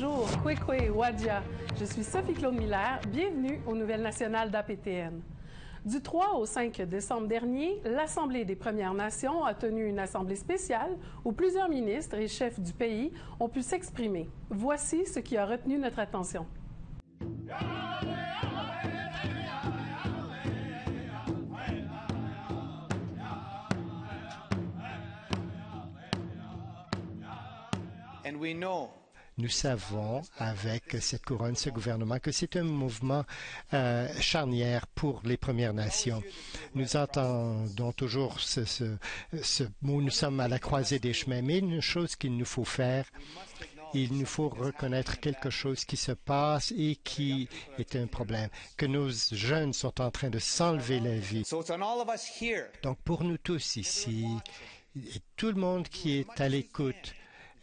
Bonjour, Kwekwe, Wadja. Je suis Sophie-Claude Miller. Bienvenue aux Nouvelles nationales d'APTN. Du 3 au 5 décembre dernier, l'Assemblée des Premières Nations a tenu une assemblée spéciale où plusieurs ministres et chefs du pays ont pu s'exprimer. Voici ce qui a retenu notre attention. Nous savons, avec cette couronne, ce gouvernement, que c'est un mouvement charnière pour les Premières Nations. Nous entendons toujours ce mot, nous sommes à la croisée des chemins, mais une chose qu'il nous faut faire, il nous faut reconnaître quelque chose qui se passe et qui est un problème, que nos jeunes sont en train de s'enlever la vie. Donc pour nous tous ici, et tout le monde qui est à l'écoute,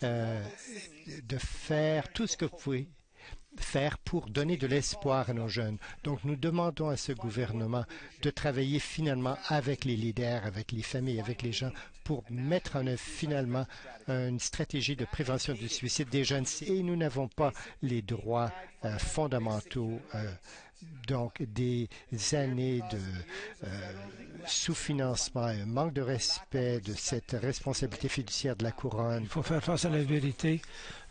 de faire tout ce que vous pouvez faire pour donner de l'espoir à nos jeunes. Donc, nous demandons à ce gouvernement de travailler finalement avec les leaders, avec les familles, avec les gens, pour mettre en œuvre finalement une stratégie de prévention du suicide des jeunes. Et nous n'avons pas les droits fondamentaux, donc des années de sous-financement, un manque de respect de cette responsabilité fiduciaire de la couronne. Il faut faire face à la vérité.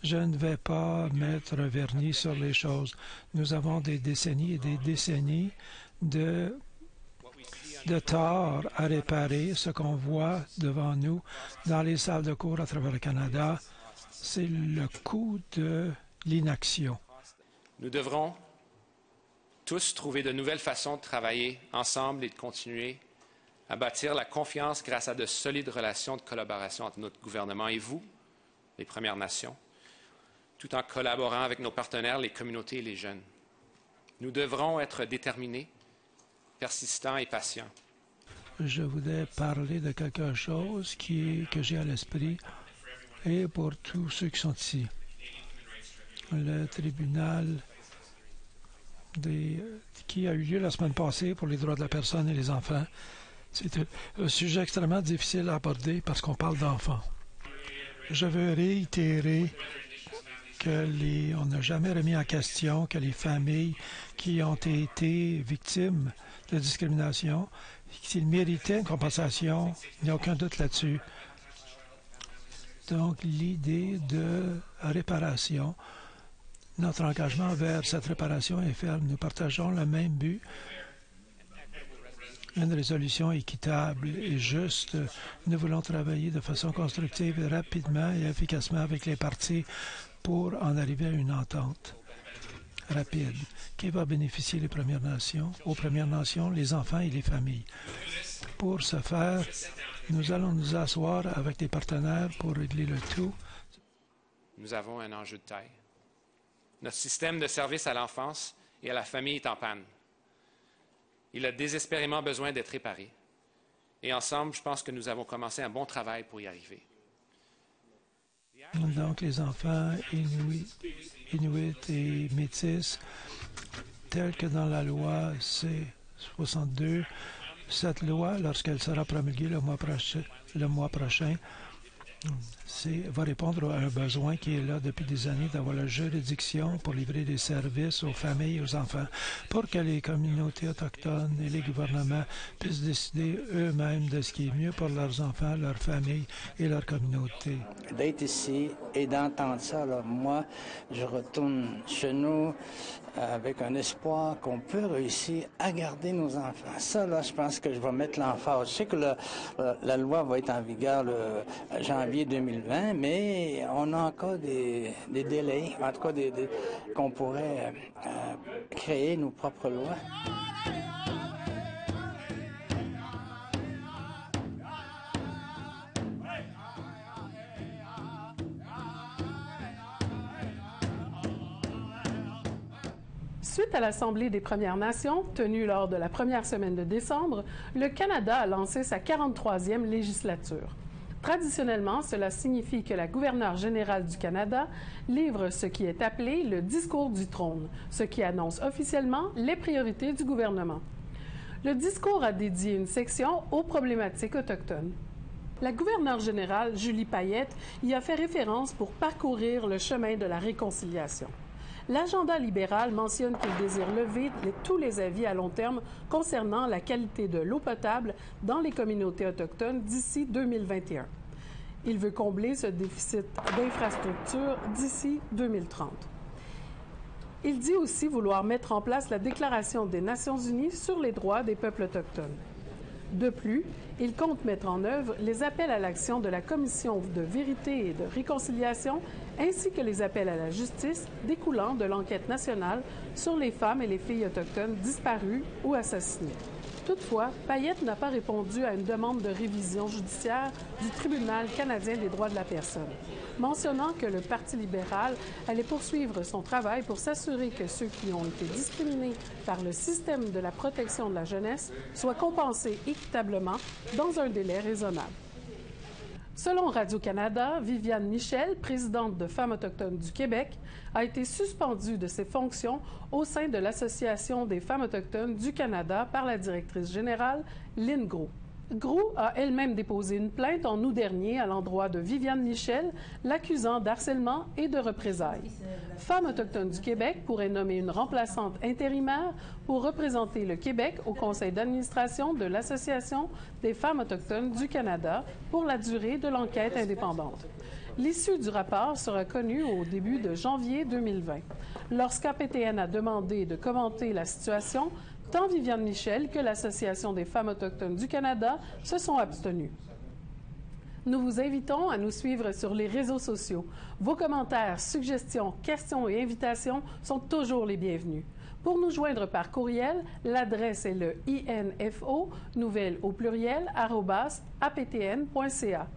Je ne vais pas mettre un vernis sur les choses. Nous avons des décennies et des décennies de tort à réparer. Ce qu'on voit devant nous dans les salles de cours à travers le Canada, c'est le coût de l'inaction. Nous devrons tous trouver de nouvelles façons de travailler ensemble et de continuer à bâtir la confiance grâce à de solides relations de collaboration entre notre gouvernement et vous, les Premières Nations, tout en collaborant avec nos partenaires, les communautés et les jeunes. Nous devrons être déterminés, persistants et patients. Je voudrais parler de quelque chose que j'ai à l'esprit et pour tous ceux qui sont ici. Le tribunal qui a eu lieu la semaine passée pour les droits de la personne et les enfants, c'est un sujet extrêmement difficile à aborder parce qu'on parle d'enfants. Je veux réitérer on n'a jamais remis en question que les familles qui ont été victimes de discrimination, s'ils méritaient une compensation, il n'y a aucun doute là-dessus. Donc, l'idée de réparation, notre engagement vers cette réparation est ferme. Nous partageons le même but, une résolution équitable et juste. Nous voulons travailler de façon constructive, rapidement et efficacement avec les partis pour en arriver à une entente rapide. Qui va bénéficier les Premières Nations? Aux Premières Nations, les enfants et les familles. Pour ce faire, nous allons nous asseoir avec des partenaires pour régler le tout. Nous avons un enjeu de taille. Notre système de service à l'enfance et à la famille est en panne. Il a désespérément besoin d'être réparé. Et ensemble, je pense que nous avons commencé un bon travail pour y arriver. Donc, les enfants Inuits et Métis, tels que dans la loi C-62, cette loi, lorsqu'elle sera promulguée le mois prochain, va répondre à un besoin qui est là depuis des années d'avoir la juridiction pour livrer des services aux familles et aux enfants, pour que les communautés autochtones et les gouvernements puissent décider eux-mêmes de ce qui est mieux pour leurs enfants, leurs familles et leur communauté. D'être ici et d'entendre ça, là, moi, je retourne chez nous avec un espoir qu'on peut réussir à garder nos enfants. Ça, là, je pense que je vais mettre l'emphase. Je sais que la loi va être en vigueur le janvier 2020, mais on a encore des délais, en tout cas qu'on pourrait créer nos propres lois. Suite à l'Assemblée des Premières Nations, tenue lors de la première semaine de décembre, le Canada a lancé sa 43e législature. Traditionnellement, cela signifie que la gouverneure générale du Canada livre ce qui est appelé le discours du trône, ce qui annonce officiellement les priorités du gouvernement. Le discours a dédié une section aux problématiques autochtones. La gouverneure générale, Julie Payette, y a fait référence pour parcourir le chemin de la réconciliation. L'agenda libéral mentionne qu'il désire lever tous les avis à long terme concernant la qualité de l'eau potable dans les communautés autochtones d'ici 2021. Il veut combler ce déficit d'infrastructures d'ici 2030. Il dit aussi vouloir mettre en place la Déclaration des Nations unies sur les droits des peuples autochtones. De plus, il compte mettre en œuvre les appels à l'action de la Commission de vérité et de réconciliation ainsi que les appels à la justice découlant de l'enquête nationale sur les femmes et les filles autochtones disparues ou assassinées. Toutefois, Payette n'a pas répondu à une demande de révision judiciaire du Tribunal canadien des droits de la personne, mentionnant que le Parti libéral allait poursuivre son travail pour s'assurer que ceux qui ont été discriminés par le système de la protection de la jeunesse soient compensés équitablement dans un délai raisonnable. Selon Radio-Canada, Viviane Michel, présidente de Femmes autochtones du Québec, a été suspendue de ses fonctions au sein de l'Association des femmes autochtones du Canada par la directrice générale, Lynn Gros. Gros a elle-même déposé une plainte en août dernier à l'endroit de Viviane Michel, l'accusant d'harcèlement et de représailles. Femmes autochtones du Québec pourrait nommer une remplaçante intérimaire pour représenter le Québec au conseil d'administration de l'Association des femmes autochtones du Canada pour la durée de l'enquête indépendante. L'issue du rapport sera connue au début de janvier 2020. Lorsqu'APTN a demandé de commenter la situation, tant Viviane Michel que l'Association des femmes autochtones du Canada se sont abstenues. Nous vous invitons à nous suivre sur les réseaux sociaux. Vos commentaires, suggestions, questions et invitations sont toujours les bienvenus. Pour nous joindre par courriel, l'adresse est le info, nouvelles au pluriel, @aptn.ca.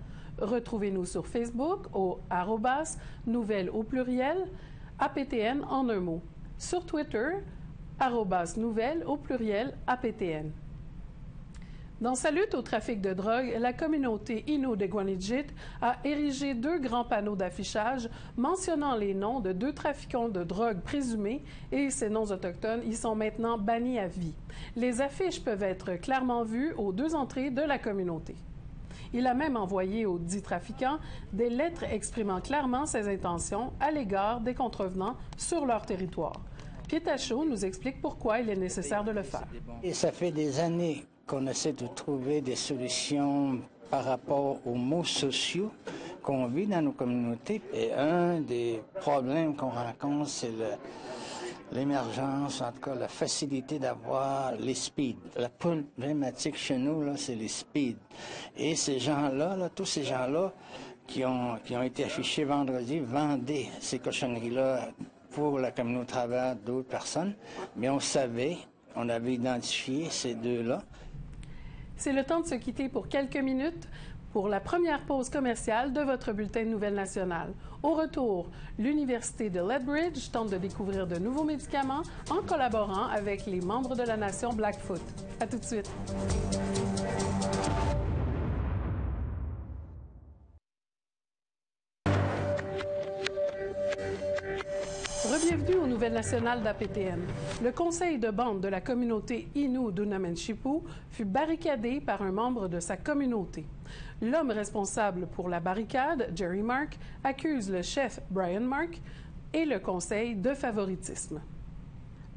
Retrouvez-nous sur Facebook au @nouvelles au pluriel, APTN en un mot. Sur Twitter, @nouvelles au pluriel APTN. Dans sa lutte au trafic de drogue, la communauté Innu de Gwanidjit a érigé 2 grands panneaux d'affichage mentionnant les noms de 2 trafiquants de drogue présumés et ces noms autochtones y sont maintenant bannis à vie. Les affiches peuvent être clairement vues aux 2 entrées de la communauté. Il a même envoyé aux dits trafiquants des lettres exprimant clairement ses intentions à l'égard des contrevenants sur leur territoire. Pietachot nous explique pourquoi il est nécessaire de le faire. Et ça fait des années qu'on essaie de trouver des solutions par rapport aux maux sociaux qu'on vit dans nos communautés. Et un des problèmes qu'on rencontre, c'est l'émergence, en tout cas la facilité d'avoir les speeds. La problématique chez nous, là, c'est les speeds. Et ces gens-là, tous ces gens-là qui ont été affichés vendredi, vendaient ces cochonneries-là pour la communauté au travers d'autres personnes. Mais on savait, on avait identifié ces 2-là. C'est le temps de se quitter pour quelques minutes pour la première pause commerciale de votre bulletin de nouvelles nationales. Au retour, l'Université de Lethbridge tente de découvrir de nouveaux médicaments en collaborant avec les membres de la nation Blackfoot. À tout de suite. Bienvenue aux Nouvelles nationales d'APTN. Le conseil de bande de la communauté Innu d'Unamenchipu fut barricadé par un membre de sa communauté. L'homme responsable pour la barricade, Jerry Mark, accuse le chef Brian Mark et le conseil de favoritisme.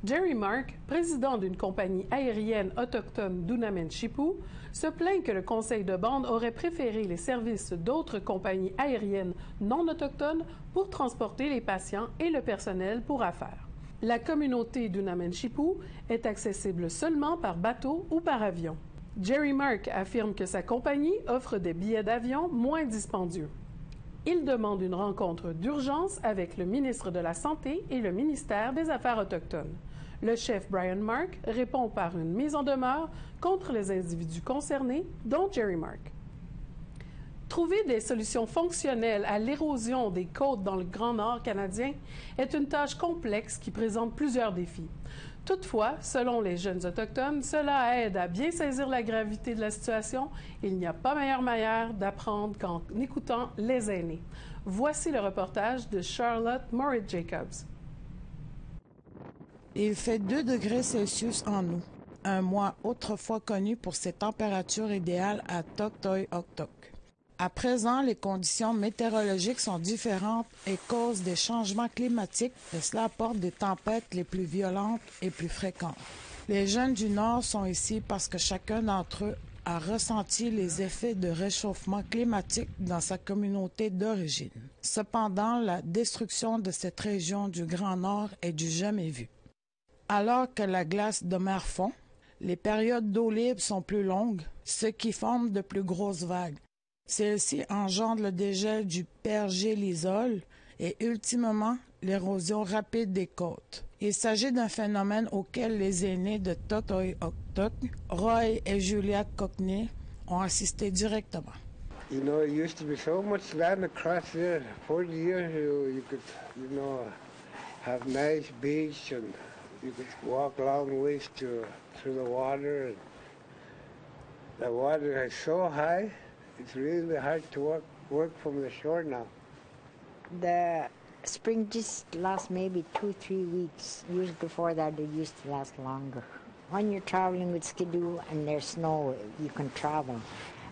Jerry Mark, président d'une compagnie aérienne autochtone d'Unamenchipu, se plaint que le conseil de bande aurait préféré les services d'autres compagnies aériennes non autochtones pour transporter les patients et le personnel pour affaires. La communauté d'Unamenchipu est accessible seulement par bateau ou par avion. Jerry Mark affirme que sa compagnie offre des billets d'avion moins dispendieux. Il demande une rencontre d'urgence avec le ministre de la Santé et le ministère des Affaires autochtones. Le chef Brian Mark répond par une mise en demeure contre les individus concernés, dont Jerry Mark. Trouver des solutions fonctionnelles à l'érosion des côtes dans le Grand Nord canadien est une tâche complexe qui présente plusieurs défis. Toutefois, selon les jeunes autochtones, cela aide à bien saisir la gravité de la situation. Il n'y a pas meilleure manière d'apprendre qu'en écoutant les aînés. Voici le reportage de Charlotte Moritz-Jacobs. Il fait 2 degrés Celsius en août, un mois autrefois connu pour ses températures idéales à Toktoy-Oktok. À présent, les conditions météorologiques sont différentes et causent des changements climatiques et cela apporte des tempêtes les plus violentes et plus fréquentes. Les jeunes du Nord sont ici parce que chacun d'entre eux a ressenti les effets de réchauffement climatique dans sa communauté d'origine. Cependant, la destruction de cette région du Grand Nord est du jamais vu. Alors que la glace de mer fond, les périodes d'eau libre sont plus longues, ce qui forme de plus grosses vagues. Celles-ci engendrent le dégel du pergélisol et ultimement l'érosion rapide des côtes. Il s'agit d'un phénomène auquel les aînés de Tuktoyaktuk, Roy et Julia Cockney, ont assisté directement. You know, it used to be so much land across there. 40 years ago, you could, have nice beach and you could walk long ways through the water. And the water is so high, it's really hard to work from the shore now. The spring just lasts maybe 2-3 weeks. Usually before that, it used to last longer. When you're traveling with skidoo and there's snow, you can travel.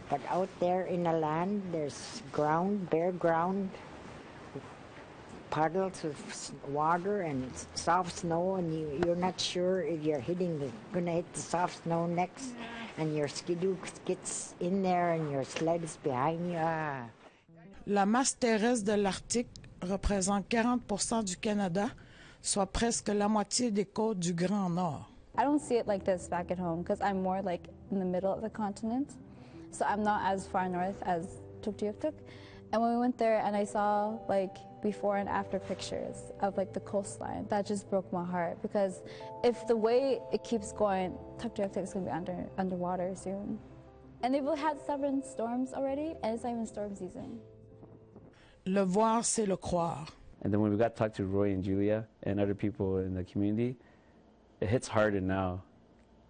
But out there in the land, there's ground, bare ground, puddles of water and soft snow, and you're not sure if you're going to hit the soft snow next, and your skidoo gets in there and your sled is behind you. La masse terrestre de l'Arctique représente 40% du Canada, soit presque la moitié des côtes du Grand Nord. I don't see it like this back at home because I'm more like in the middle of the continent, so I'm not as far north as Tuktoyaktuk. And when we went there and I saw like before and after pictures of like the coastline, that just broke my heart because if the way it keeps going, Tuktoyaktuk is going to be underwater soon. And they've had 7 storms already and it's not even storm season. Le voir, c'est le croire. And then when we got to talk to Roy and Julia and other people in the community, it hits harder now,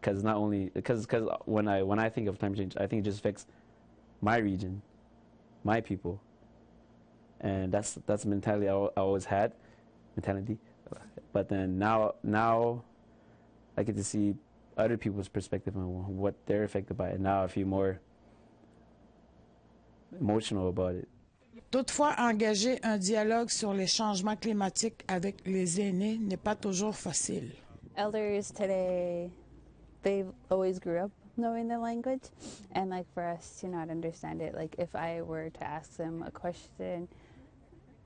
because not only because when I think of climate change, I think it just affects my region, my people, and that's the mentality I always had, But then now I get to see other people's perspective on what they're affected by, and now I feel more emotional about it. Toutefois, engager un dialogue sur les changements climatiques avec les aînés n'est pas toujours facile. Elders today, they always grew up knowing the language, and like for us to not understand it, like if I were to ask them a question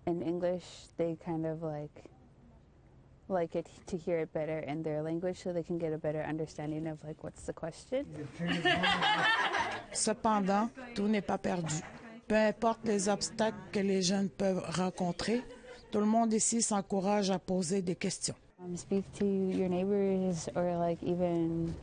in English, they kind of like it to hear it better in their language so they can get a better understanding of like what's the question. Cependant, tout n'est pas perdu. Peu importe les obstacles que les jeunes peuvent rencontrer, tout le monde ici s'encourage à poser des questions. Speak to your neighbors or like even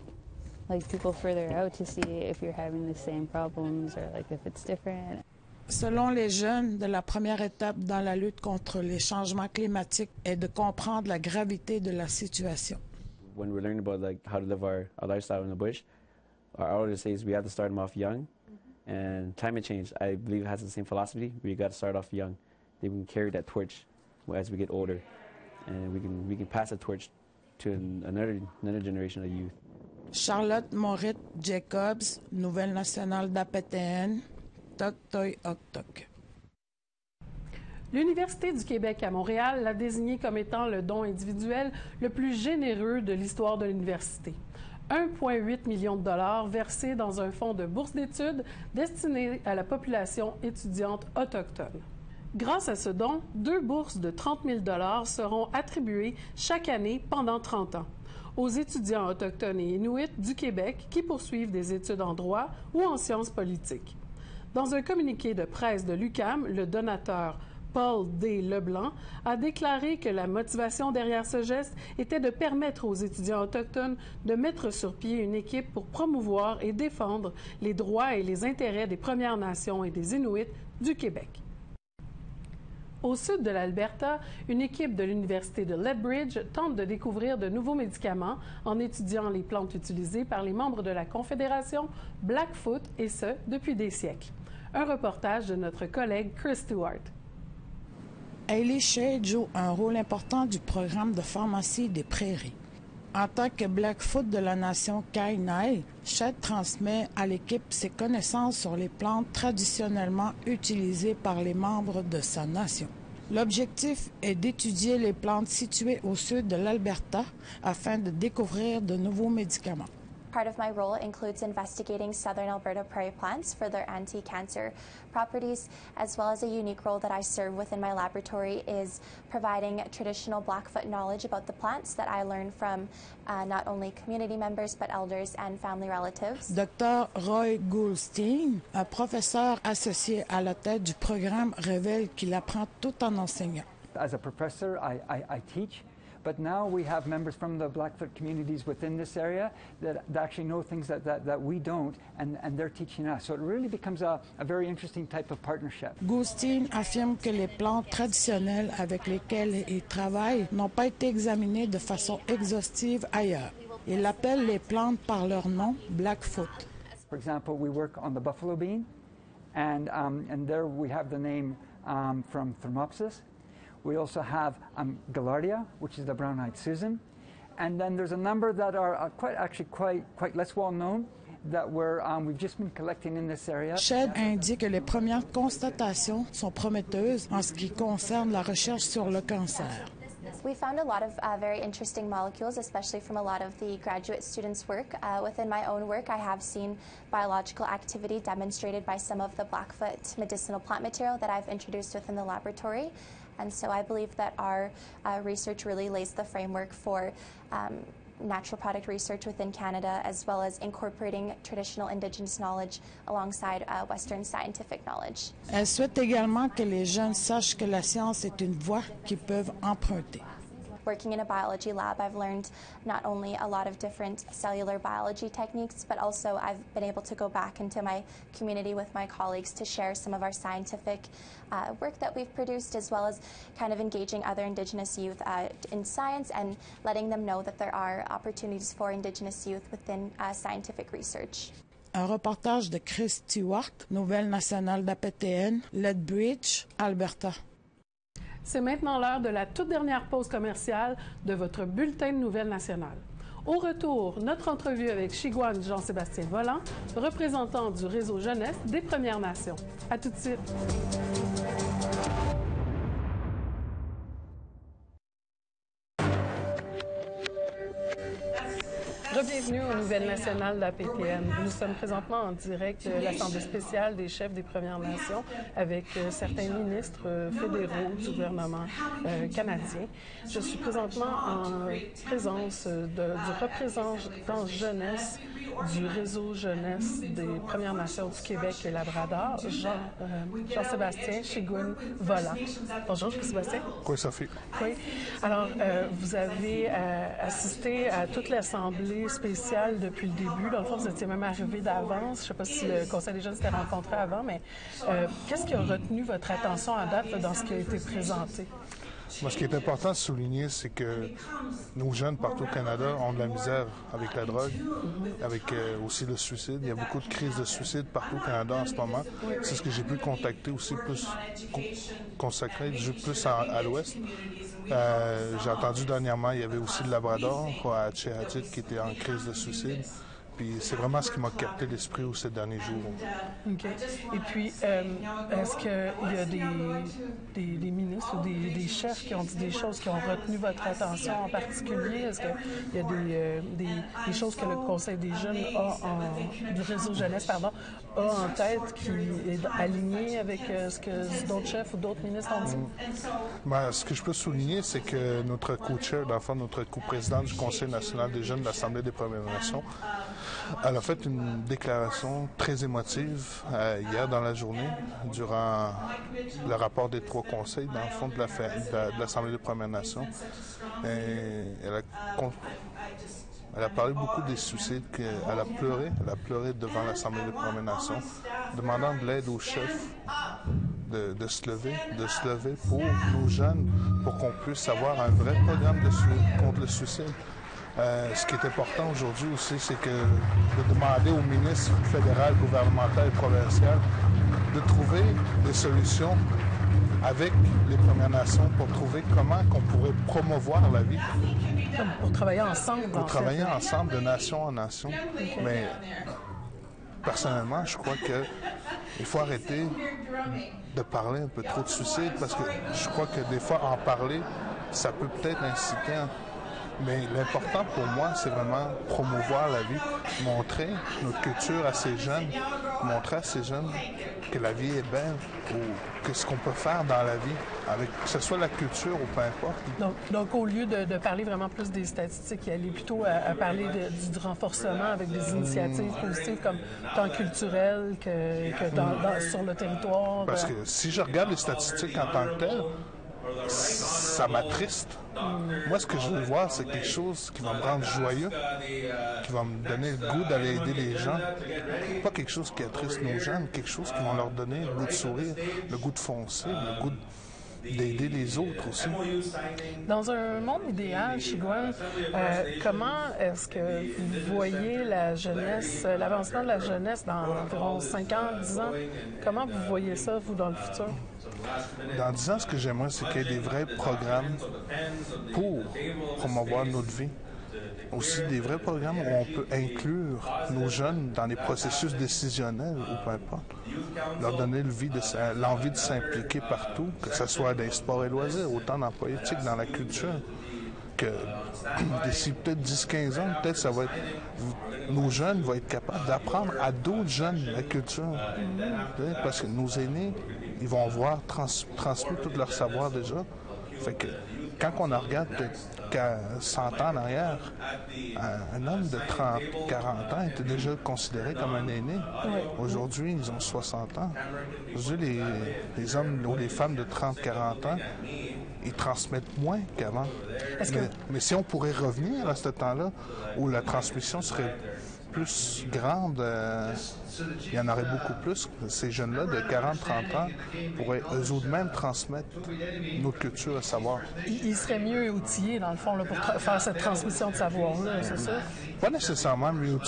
like people further out to see if you're having the same problems or like if it's different. Selon les jeunes, la première étape dans la lutte contre les changements climatiques est de comprendre la gravité de la situation. When we're learning about like how to live our lifestyle in the bush, our elders say we have to start them off young. And climate change, I believe, has the same philosophy. We got to start off young. Then we can carry that torch as we get older, and we can pass the torch to another generation of youth. Charlotte Moritz Jacobs, Nouvelle nationale d'APTN, Tuktoyaktuk. L'Université du Québec à Montréal l'a désigné comme étant le don individuel le plus généreux de l'histoire de l'université. 1,8 million de dollars versés dans un fonds de bourse d'études destiné à la population étudiante autochtone. Grâce à ce don, 2 bourses de 30 000 dollars seront attribuées chaque année pendant 30 ans aux étudiants autochtones et inuits du Québec qui poursuivent des études en droit ou en sciences politiques. Dans un communiqué de presse de l'UQAM, le donateur Paul D. Leblanc a déclaré que la motivation derrière ce geste était de permettre aux étudiants autochtones de mettre sur pied une équipe pour promouvoir et défendre les droits et les intérêts des Premières Nations et des Inuits du Québec. Au sud de l'Alberta, une équipe de l'Université de Lethbridge tente de découvrir de nouveaux médicaments en étudiant les plantes utilisées par les membres de la Confédération Blackfoot, et ce, depuis des siècles. Un reportage de notre collègue Chris Stewart. Hailey Shade joue un rôle important du programme de pharmacie des prairies. En tant que Blackfoot de la nation Kainai, Shed transmet à l'équipe ses connaissances sur les plantes traditionnellement utilisées par les membres de sa nation. L'objectif est d'étudier les plantes situées au sud de l'Alberta afin de découvrir de nouveaux médicaments. Part of my role includes investigating southern Alberta prairie plants for their anti-cancer properties, as well as a unique role that I serve within my laboratory is providing traditional Blackfoot knowledge about the plants that I learned from not only community members but elders and family relatives. Dr. Roy Goulstein, un professeur associé à la tête du programme, révèle qu'il apprend tout en enseignant. As a professor, I teach. But now we have members from the Blackfoot communities within this area that actually know things that we don't, and they're teaching us. So it really becomes a very interesting type of partnership. Goulstein affirme que les plantes traditionnelles avec lesquelles il travaille n'ont pas été examinées de façon exhaustive ailleurs. Il appelle les plantes par leur nom, Blackfoot. For example, we work on the buffalo bean, and there we have the name from Thermopsis. We also have Gaillardia, which is the brown-eyed Susan. And then there's a number that are quite less well known that we've just been collecting in this area. Shed indique que les premières constatations sont prometteuses en ce qui concerne la recherche sur le cancer. We found a lot of very interesting molecules, especially from a lot of the graduate students' work. Within my own work, I have seen biological activity demonstrated by some of the Blackfoot medicinal plant material that I've introduced within the laboratory. And so I believe that our research really lays the framework for natural product research within Canada, as well as incorporating traditional Indigenous knowledge alongside Western scientific knowledge. Elle souhaite également que les jeunes sachent que la science est une voie qu'ils peuvent emprunter. Working in a biology lab, I've learned not only a lot of different cellular biology techniques, but also I've been able to go back into my community with my colleagues to share some of our scientific work that we've produced, as well as kind of engaging other Indigenous youth in science and letting them know that there are opportunities for Indigenous youth within scientific research. Un reportage de Chris Stewart, Nouvelle nationale d'APTN, Lethbridge, Alberta. C'est maintenant l'heure de la toute dernière pause commerciale de votre bulletin de nouvelles nationales. Au retour, notre entrevue avec Shigouane Jean-Sébastien Volant, représentant du réseau jeunesse des Premières Nations. À tout de suite. Bienvenue aux Nouvelles nationales de la PTN. Nous sommes présentement en direct de l'Assemblée spéciale des chefs des Premières Nations avec certains ministres fédéraux du gouvernement canadien. Je suis présentement en présence du représentant jeunesse du réseau jeunesse des Premières Nations du Québec et Labrador, Jean-Sébastien Shigouane Volant. Bonjour, Sébastien. Oui, Sophie. Oui. Alors, vous avez assisté à toute l'Assemblée spéciale depuis le début. Dans le fond, vous étiez même arrivé d'avance. Je ne sais pas si le Conseil des jeunes s'était rencontré avant, mais qu'est-ce qui a retenu votre attention à date dans ce qui a été présenté? Moi, ce qui est important de souligner, c'est que nos jeunes partout au Canada ont de la misère avec la drogue, avec aussi le suicide. Il y a beaucoup de crises de suicide partout au Canada en ce moment. C'est ce que j'ai pu contacter aussi, plus consacré plus à l'ouest. J'ai entendu dernièrement, il y avait aussi le Labrador à Chehatit qui était en crise de suicide. Puis c'est vraiment ce qui m'a capté l'esprit ces derniers jours. OK. Et puis, est-ce qu'il y a des ministres ou des chefs qui ont dit des choses qui ont retenu votre attention en particulier? Est-ce qu'il y a des choses que le Conseil des jeunes du réseau jeunesse, a en tête qui est aligné avec ce que d'autres chefs ou d'autres ministres ont dit? Ce que je peux souligner, c'est que notre co-chair, notre co-présidente du Conseil national des jeunes de l'Assemblée des Premières Nations, elle a fait une déclaration très émotive hier dans la journée, durant le rapport des 3 conseils, dans le fond de l'Assemblée des Premières Nations. Et elle a parlé beaucoup des suicides, elle a pleuré devant l'Assemblée des Premières Nations, demandant de l'aide aux chefs de se lever pour nos jeunes, pour qu'on puisse avoir un vrai programme contre le suicide. Ce qui est important aujourd'hui aussi, c'est de demander aux ministres fédéraux, gouvernementaux et provinciaux de trouver des solutions avec les Premières Nations pour trouver comment qu'on pourrait promouvoir la vie. Pour travailler ensemble. Pour travailler ensemble de nation en nation. Okay. Mais personnellement, je crois qu'il faut arrêter de parler un peu trop de suicide parce que je crois que des fois, en parler, ça peut peut-être inciter. Mais l'important pour moi, c'est vraiment promouvoir la vie, montrer notre culture à ces jeunes, montrer à ces jeunes que la vie est belle ou que ce qu'on peut faire dans la vie, avec que ce soit la culture ou peu importe. Donc au lieu de parler vraiment plus des statistiques, aller plutôt à parler du renforcement avec des initiatives positives comme tant culturelles que sur le territoire. Parce que si je regarde les statistiques en tant que telles, ça m'attriste. Moi, ce que je veux voir, c'est quelque chose qui va me rendre joyeux, qui va me donner le goût d'aller aider les gens. Pas quelque chose qui attriste nos jeunes, quelque chose qui va leur donner le goût de sourire, le goût de foncer, le goût d'aider les autres aussi. Dans un monde idéal, Shigouin, comment est-ce que vous voyez la jeunesse, l'avancement de la jeunesse dans environ 5 ans, 10 ans? Comment vous voyez ça, vous, dans le futur? Dans 10 ans, ce que j'aimerais, c'est qu'il y ait des vrais programmes pour promouvoir notre vie. Aussi des vrais programmes où on peut inclure nos jeunes dans les processus décisionnels ou peu importe. Leur donner l'envie de s'impliquer partout, que ce soit dans les sports et loisirs, autant dans la politique, dans la culture. Que d'ici peut-être 10-15 ans, peut-être ça va être... Nos jeunes vont être capables d'apprendre à d'autres jeunes la culture. Parce que nos aînés, ils vont avoir transmis tout leur savoir déjà. Fait que quand on en regarde peut-être 100 ans en arrière, un homme de 30, 40 ans était déjà considéré comme un aîné. Aujourd'hui, ils ont 60 ans. Aujourd'hui, les hommes ou les femmes de 30, 40 ans, ils transmettent moins qu'avant. Mais si on pourrait revenir à ce temps-là, où la transmission serait plus grande, il y en aurait beaucoup plus. Ces jeunes-là de 40-30 ans pourraient eux-mêmes transmettre notre culture, à savoir. Ils seraient mieux outillés, dans le fond, là, pour faire cette transmission de savoir-là, c'est ça? Pas nécessairement mieux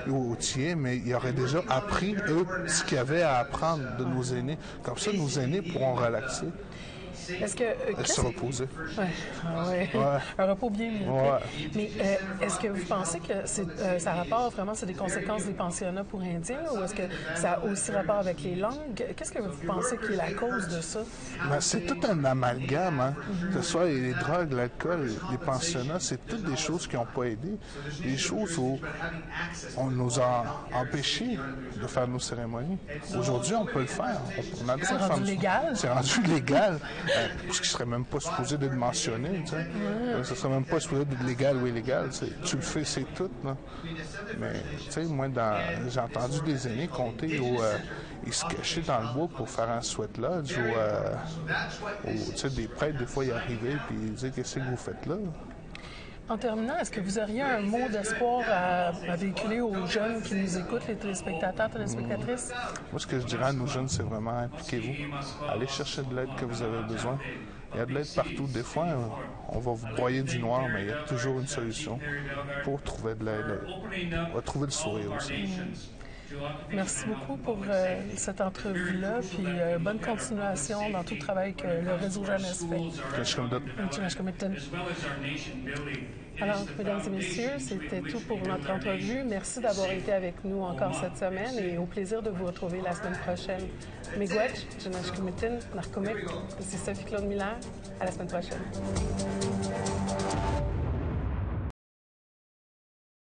outillés, mais ils auraient déjà appris, eux, ce qu'ils avaient à apprendre de nos aînés. Comme ça, nos aînés pourront relaxer. Est-ce que se reposer. Ouais. Un repos bien mérité. Ouais. Mais est-ce que vous pensez que ça rapporte vraiment, c'est des conséquences des pensionnats pour Indiens, ou est-ce que ça a aussi rapport avec les langues? Qu'est-ce que vous pensez qui est la cause de ça? Ben, c'est tout un amalgame, hein? Que ce soit les drogues, l'alcool, les pensionnats, c'est toutes des choses qui n'ont pas aidé. Des choses où on nous a empêchés de faire nos cérémonies. Aujourd'hui, on peut le faire. On a le droit de faire. C'est rendu légal? C'est rendu légal. Ce qui serait même pas supposé d'être mentionné, tu sais. Ça serait même pas supposé d'être légal ou illégal. Tu le fais, c'est tout, là. Mais, tu sais, moi, j'ai entendu des aînés compter où ils se cachaient dans le bois pour faire un sweat lodge ou tu sais, des prêtres, des fois, ils arrivaient puis ils disaient « Qu'est-ce que vous faites là? » En terminant, est-ce que vous auriez un mot d'espoir à véhiculer aux jeunes qui nous écoutent, les téléspectateurs, téléspectatrices? Moi, ce que je dirais à nos jeunes, c'est vraiment impliquez-vous. Allez chercher de l'aide que vous avez besoin. Il y a de l'aide partout. Des fois, on va vous broyer du noir, mais il y a toujours une solution pour trouver de l'aide. On va trouver le sourire aussi. Merci beaucoup pour cette entrevue-là, puis bonne continuation dans tout le travail que le Réseau Jeunesse fait. Alors, mesdames et messieurs, c'était tout pour notre entrevue. Merci d'avoir été avec nous encore cette semaine et au plaisir de vous retrouver la semaine prochaine. Miigwech, Jinashkumitin, Narkomik, c'est Sophie-Claude Miller. À la semaine prochaine.